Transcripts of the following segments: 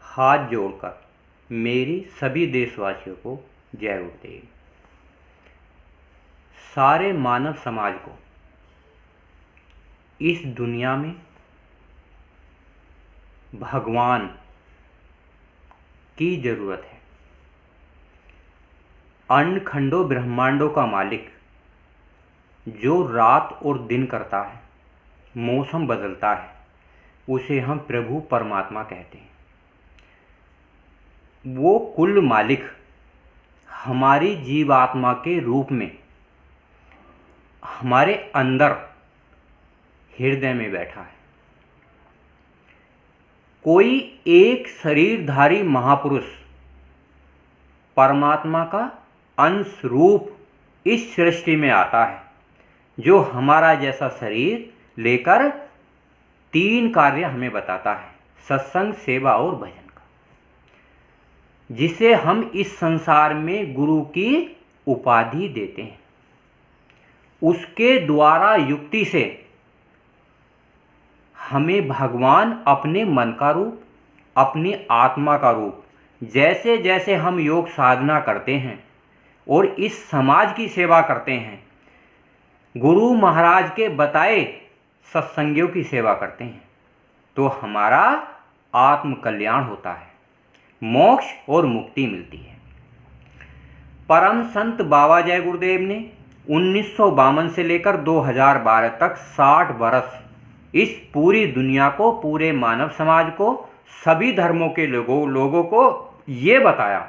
हाथ जोड़कर मेरी सभी देशवासियों को जय गुरुदेव। सारे मानव समाज को इस दुनिया में भगवान की जरूरत है। अण्ड खंडों ब्रह्मांडों का मालिक जो रात और दिन करता है, मौसम बदलता है, उसे हम प्रभु परमात्मा कहते हैं। वो कुल मालिक हमारी जीवात्मा के रूप में हमारे अंदर हृदय में बैठा है। कोई एक शरीरधारी महापुरुष परमात्मा का अंश रूप इस सृष्टि में आता है, जो हमारा जैसा शरीर लेकर 3 कार्य हमें बताता है: सत्संग, सेवा और भजन का, जिसे हम इस संसार में गुरु की उपाधि देते हैं। उसके द्वारा युक्ति से हमें भगवान अपने मन का रूप, अपनी आत्मा का रूप, जैसे जैसे हम योग साधना करते हैं और इस समाज की सेवा करते हैं, गुरु महाराज के बताए सत्संगियों की सेवा करते हैं, तो हमारा आत्म कल्याण होता है, मोक्ष और मुक्ति मिलती है। परम संत बाबा जय गुरुदेव ने 1952 से लेकर 2012 तक 60 वर्ष इस पूरी दुनिया को, पूरे मानव समाज को, सभी धर्मों के लोगों को ये बताया: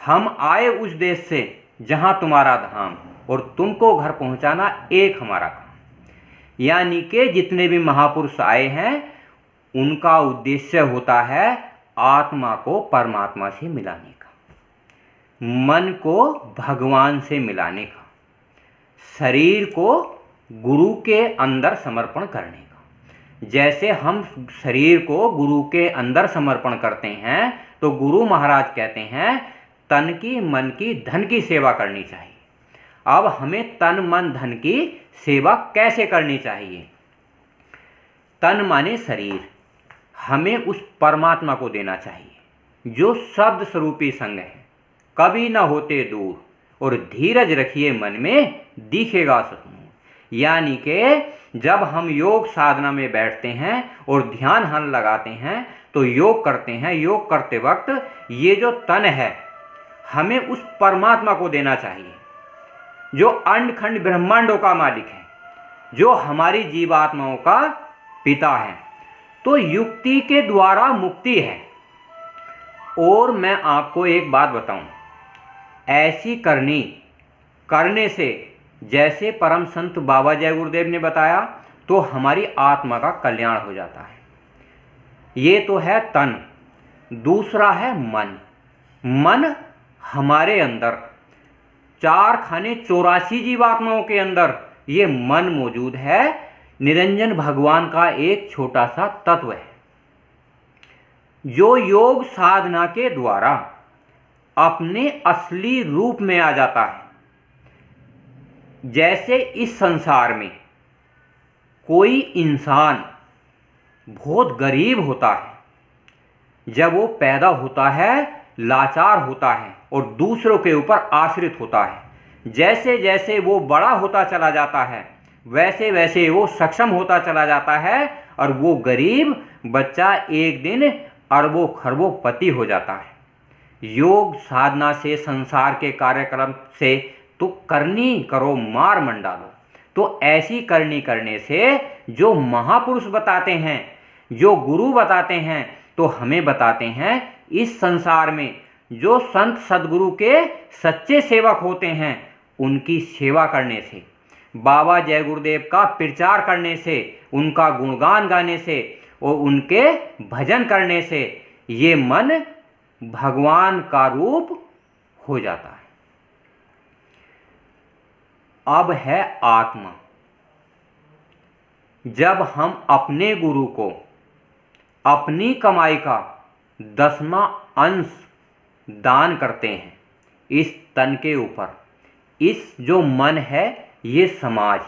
हम आए उस देश से जहां तुम्हारा धाम, और तुमको घर पहुंचाना एक हमारा काम। यानी कि जितने भी महापुरुष आए हैं, उनका उद्देश्य होता है आत्मा को परमात्मा से मिलाने का, मन को भगवान से मिलाने का, शरीर को गुरु के अंदर समर्पण करने का। जैसे हम शरीर को गुरु के अंदर समर्पण करते हैं, तो गुरु महाराज कहते हैं तन की, मन की, धन की सेवा करनी चाहिए। अब हमें तन, मन, धन की सेवा कैसे करनी चाहिए? तन माने शरीर, हमें उस परमात्मा को देना चाहिए जो शब्द स्वरूपी संग है, कभी न होते दूर, और धीरज रखिए मन में दिखेगा सतनूर। यानी कि जब हम योग साधना में बैठते हैं और ध्यान हन लगाते हैं, तो योग करते हैं, योग करते वक्त ये जो तन है हमें उस परमात्मा को देना चाहिए जो अण्ड खंड ब्रह्मांडों का मालिक है, जो हमारी जीवात्माओं का पिता है। तो युक्ति के द्वारा मुक्ति है। और मैं आपको एक बात बताऊं, ऐसी करने से, जैसे परम संत बाबा जय गुरुदेव ने बताया, तो हमारी आत्मा का कल्याण हो जाता है। ये तो है तन। दूसरा है मन। मन हमारे अंदर 4 खाने 84 जीवात्माओं के अंदर ये मन मौजूद है। निरंजन भगवान का एक छोटा सा तत्व है, जो योग साधना के द्वारा अपने असली रूप में आ जाता है। जैसे इस संसार में कोई इंसान बहुत गरीब होता है, जब वो पैदा होता है लाचार होता है और दूसरों के ऊपर आश्रित होता है। जैसे जैसे वो बड़ा होता चला जाता है, वैसे वैसे वो सक्षम होता चला जाता है, और वो गरीब बच्चा एक दिन अरबों खरबों पति हो जाता है। योग साधना से, संसार के कार्यक्रम से तो करनी करो, मार मंडालो। तो ऐसी करने से जो महापुरुष बताते हैं, जो गुरु बताते हैं, तो हमें बताते हैं इस संसार में जो संत सदगुरु के सच्चे सेवक होते हैं, उनकी सेवा करने से, बाबा जय गुरुदेव का प्रचार करने से, उनका गुणगान गाने से और उनके भजन करने से ये मन भगवान का रूप हो जाता है। अब है आत्मा। जब हम अपने गुरु को अपनी कमाई का 10वां अंश दान करते हैं इस तन के ऊपर, इस जो मन है, ये समाज,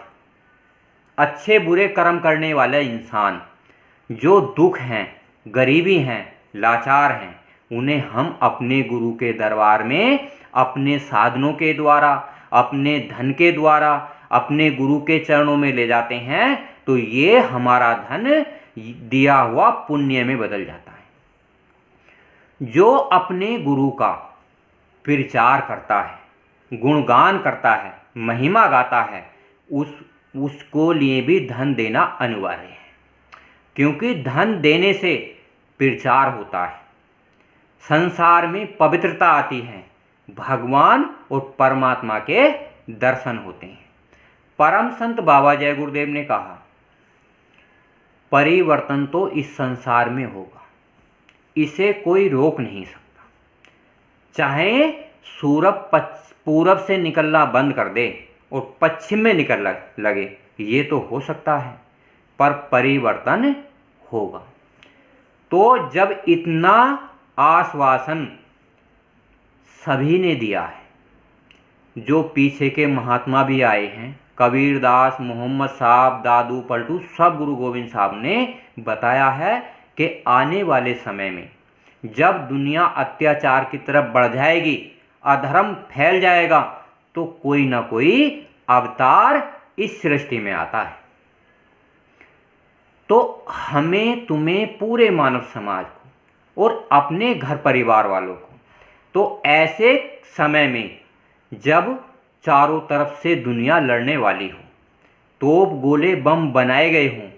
अच्छे बुरे कर्म करने वाले इंसान, जो दुख हैं, गरीबी हैं, लाचार हैं, उन्हें हम अपने गुरु के दरबार में अपने साधनों के द्वारा, अपने धन के द्वारा अपने गुरु के चरणों में ले जाते हैं, तो ये हमारा धन दिया हुआ पुण्य में बदल जाता है। जो अपने गुरु का प्रचार करता है, गुणगान करता है, महिमा गाता है, उसको लिए भी धन देना अनिवार्य है, क्योंकि धन देने से प्रचार होता है, संसार में पवित्रता आती है, भगवान और परमात्मा के दर्शन होते हैं। परम संत बाबा जय गुरुदेव ने कहा, परिवर्तन तो इस संसार में होगा, इसे कोई रोक नहीं सकता। चाहे सूरज पूरब से निकलना बंद कर दे और पश्चिम में निकल लगे, ये तो हो सकता है, पर परिवर्तन होगा। तो जब इतना आश्वासन सभी ने दिया है, जो पीछे के महात्मा भी आए हैं, कबीरदास, मोहम्मद साहब, दादू पलटू, सब गुरु गोविंद साहब ने बताया है कि आने वाले समय में जब दुनिया अत्याचार की तरफ बढ़ जाएगी, अधर्म फैल जाएगा, तो कोई ना कोई अवतार इस सृष्टि में आता है। तो हमें, तुम्हें, पूरे मानव समाज को और अपने घर परिवार वालों को, तो ऐसे समय में जब चारों तरफ से दुनिया लड़ने वाली हो, तोप गोले बम बनाए गए हों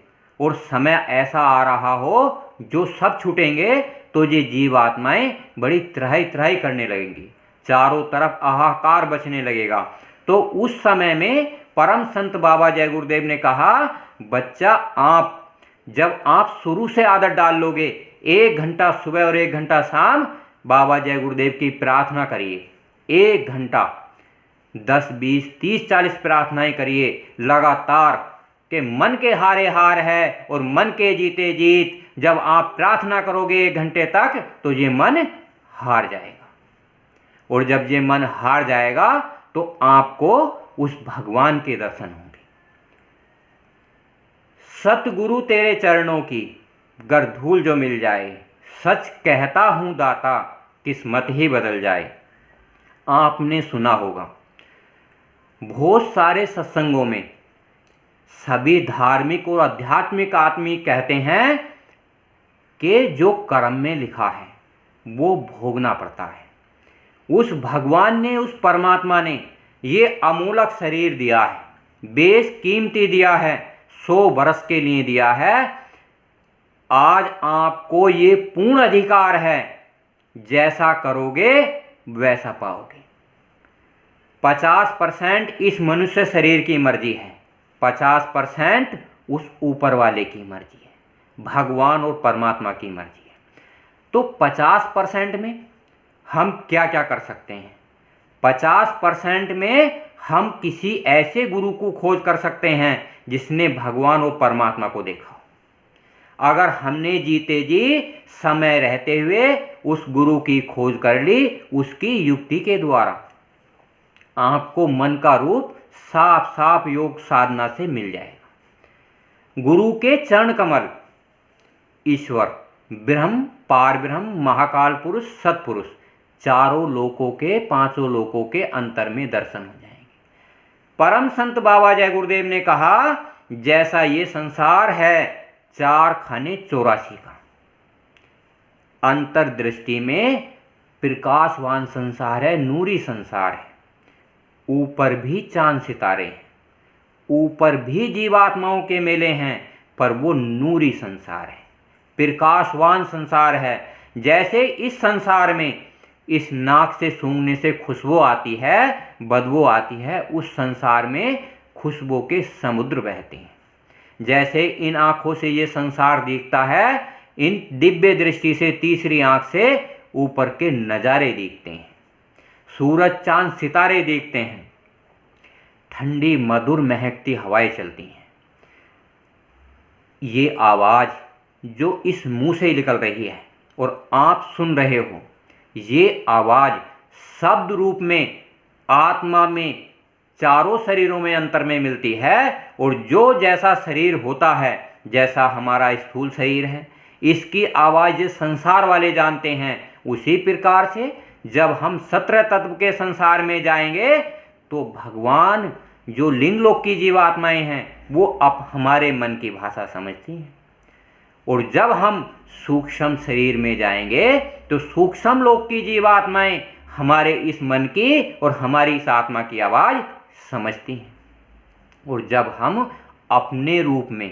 और समय ऐसा आ रहा हो जो सब छूटेंगे, तो ये जीवात्माएं बड़ी त्राही त्राही करने लगेंगी, चारों तरफ हाहाकार बचने लगेगा। तो उस समय में परम संत बाबा जय गुरुदेव ने कहा, बच्चा जब आप शुरू से आदत डाल लोगे, 1 घंटा सुबह और 1 घंटा शाम बाबा जय गुरुदेव की प्रार्थना करिए, 1 घंटा 10, 20, 30, 40 प्रार्थनाएं करिए लगातार, कि मन के हारे हार है और मन के जीते जीत। जब आप प्रार्थना करोगे 1 घंटे तक, तो ये मन हार जाएगा, और जब ये मन हार जाएगा तो आपको उस भगवान के दर्शन होंगे। सतगुरु तेरे चरणों की गर धूल जो मिल जाए, सच कहता हूं दाता किस्मत ही बदल जाए। आपने सुना होगा, बहुत सारे सत्संगों में सभी धार्मिक और आध्यात्मिक आदमी कहते हैं कि जो कर्म में लिखा है वो भोगना पड़ता है। उस भगवान ने, उस परमात्मा ने ये अमूलक शरीर दिया है, बेशकीमती दिया है, 100 वर्ष के लिए दिया है। आज आपको ये पूर्ण अधिकार है, जैसा करोगे वैसा पाओगे। 50% इस मनुष्य शरीर की मर्जी है, 50% उस ऊपर वाले की मर्जी है, भगवान और परमात्मा की मर्जी है। तो 50% में हम क्या क्या कर सकते हैं? 50% में हम किसी ऐसे गुरु को खोज कर सकते हैं जिसने भगवान और परमात्मा को देखा हो। अगर हमने जीते जी समय रहते हुए उस गुरु की खोज कर ली, उसकी युक्ति के द्वारा आपको मन का रूप साफ साफ योग साधना से मिल जाएगा। गुरु के चरण कमल ईश्वर, ब्रह्म, पार ब्रह्म, महाकाल पुरुष, सत्पुरुष, चारों लोकों के, 5 लोकों के अंतर में दर्शन हो जाएंगे। परम संत बाबा जय गुरुदेव ने कहा, जैसा ये संसार है 4 खाने 84 का, अंतर्दृष्टि में प्रकाशवान संसार है, नूरी संसार है। ऊपर भी चांद सितारे हैं, ऊपर भी जीवात्माओं के मेले हैं, पर वो नूरी संसार है, प्रकाशवान संसार है। जैसे इस संसार में इस नाक से सूंघने से खुशबू आती है, बदबू आती है, उस संसार में खुशबू के समुद्र बहते हैं। जैसे इन आँखों से ये संसार दिखता है, इन दिव्य दृष्टि से, तीसरी आँख से ऊपर के नज़ारे दिखते हैं, सूरज चांद सितारे देखते हैं, ठंडी मधुर महकती हवाएं चलती हैं। ये आवाज़ जो इस मुंह से निकल रही है और आप सुन रहे हो, ये आवाज़ शब्द रूप में आत्मा में, चारों शरीरों में अंतर में मिलती है। और जो जैसा शरीर होता है, जैसा हमारा स्थूल शरीर है, इसकी आवाज़ संसार वाले जानते हैं। उसी प्रकार से जब हम 17 तत्व के संसार में जाएंगे तो भगवान जो लिंग लोक की जीवात्माएं हैं वो अब हमारे मन की भाषा समझती हैं। और जब हम सूक्ष्म शरीर में जाएंगे तो सूक्ष्म लोक की जीवात्माएं हमारे इस मन की और हमारी इस आत्मा की आवाज़ समझती हैं। और जब हम अपने रूप में,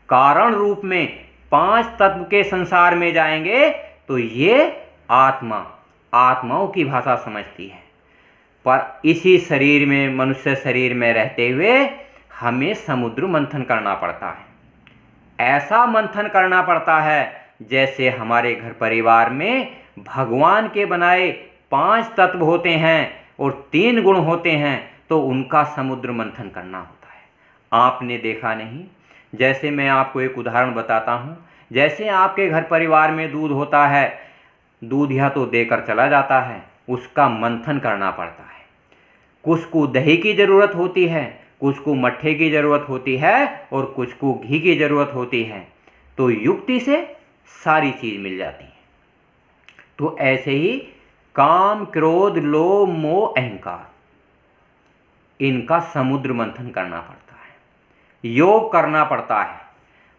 कारण रूप में 5 तत्व के संसार में जाएंगे तो ये आत्माओं की भाषा समझती है। पर इसी शरीर में, मनुष्य शरीर में रहते हुए हमें समुद्र मंथन करना पड़ता है। ऐसा मंथन करना पड़ता है जैसे हमारे घर परिवार में भगवान के बनाए 5 तत्व होते हैं और 3 गुण होते हैं, तो उनका समुद्र मंथन करना होता है। आपने देखा नहीं, जैसे मैं आपको एक उदाहरण बताता हूँ। जैसे आपके घर परिवार में दूध होता है, दूध या तो देकर चला जाता है, उसका मंथन करना पड़ता है। कुछ को दही की ज़रूरत होती है, कुछ को मट्ठे की ज़रूरत होती है और कुछ को घी की ज़रूरत होती है। तो युक्ति से सारी चीज़ मिल जाती है। तो ऐसे ही काम, क्रोध, लोभ, मोह, अहंकार, इनका समुद्र मंथन करना पड़ता है, योग करना पड़ता है।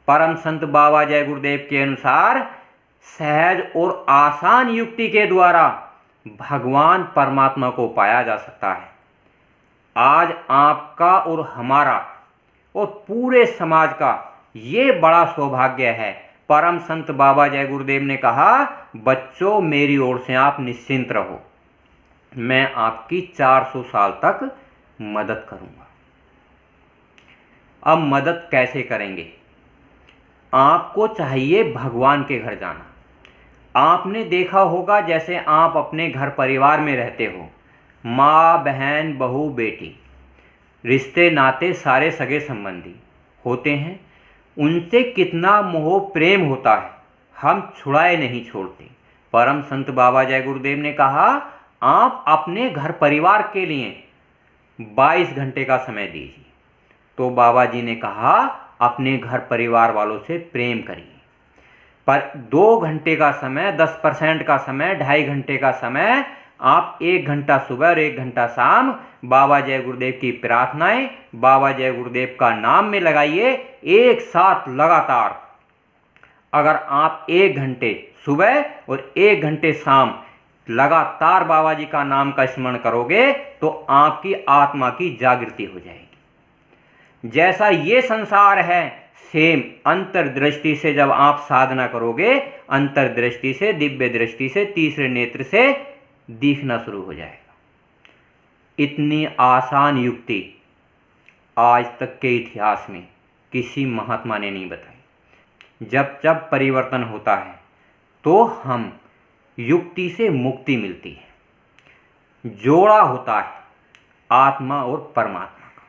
परम संत बाबा जय गुरुदेव के अनुसार सहज और आसान युक्ति के द्वारा भगवान परमात्मा को पाया जा सकता है। आज आपका और हमारा और पूरे समाज का ये बड़ा सौभाग्य है। परम संत बाबा जय गुरुदेव ने कहा, बच्चों मेरी ओर से आप निश्चिंत रहो, मैं आपकी 400 साल तक मदद करूंगा। अब मदद कैसे करेंगे? आपको चाहिए भगवान के घर जाना। आपने देखा होगा जैसे आप अपने घर परिवार में रहते हो, माँ, बहन, बहू, बेटी, रिश्ते नाते सारे सगे संबंधी होते हैं, उनसे कितना मोह प्रेम होता है, हम छुड़ाए नहीं छोड़ते। परम संत बाबा जय गुरुदेव ने कहा, आप अपने घर परिवार के लिए 22 घंटे का समय दीजिए। तो बाबा जी ने कहा, अपने घर परिवार वालों से प्रेम करिए, पर 2 घंटे का समय, 10% का समय, 2.5 घंटे का समय आप 1 घंटा सुबह और 1 घंटा शाम बाबा जय गुरुदेव की प्रार्थनाएं, बाबा जय गुरुदेव का नाम में लगाइए। एक साथ लगातार अगर आप 1 घंटे सुबह और 1 घंटे शाम लगातार बाबा जी का नाम का स्मरण करोगे तो आपकी आत्मा की जागृति हो जाएगी। जैसा ये संसार है, सेम अंतर्दृष्टि से जब आप साधना करोगे, अंतर्दृष्टि से, दिव्य दृष्टि से, तीसरे नेत्र से दिखना शुरू हो जाएगा। इतनी आसान युक्ति आज तक के इतिहास में किसी महात्मा ने नहीं बताई। जब जब परिवर्तन होता है तो हम युक्ति से मुक्ति मिलती है। जोड़ा होता है आत्मा और परमात्मा का,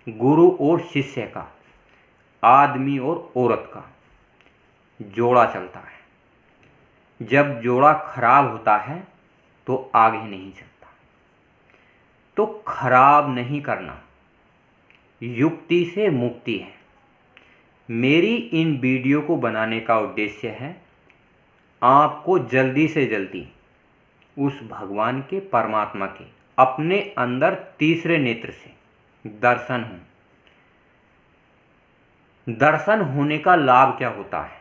गुरु और शिष्य का, आदमी और औरत का जोड़ा चलता है। जब जोड़ा खराब होता है तो आगे नहीं चलता। तो खराब नहीं करना, युक्ति से मुक्ति है। मेरी इन वीडियो को बनाने का उद्देश्य है आपको जल्दी से जल्दी उस भगवान के, परमात्मा के अपने अंदर तीसरे नेत्र से दर्शन हो। दर्शन होने का लाभ क्या होता है?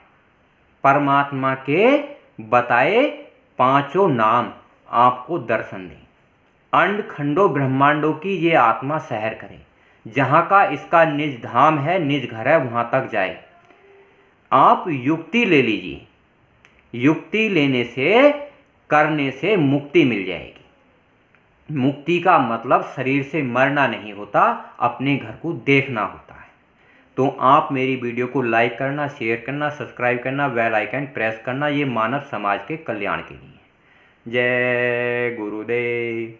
परमात्मा के बताए 5 नाम आपको दर्शन दें। अंड खंडों ब्रह्मांडों की ये आत्मा सहर करे, जहाँ का इसका निज धाम है, निज घर है, वहाँ तक जाए। आप युक्ति ले लीजिए। युक्ति लेने से, करने से मुक्ति मिल जाएगी। मुक्ति का मतलब शरीर से मरना नहीं होता, अपने घर को देखना होता है। तो आप मेरी वीडियो को लाइक करना, शेयर करना, सब्सक्राइब करना, बेल आइकन प्रेस करना, ये मानव समाज के कल्याण के लिए। जय गुरुदेव।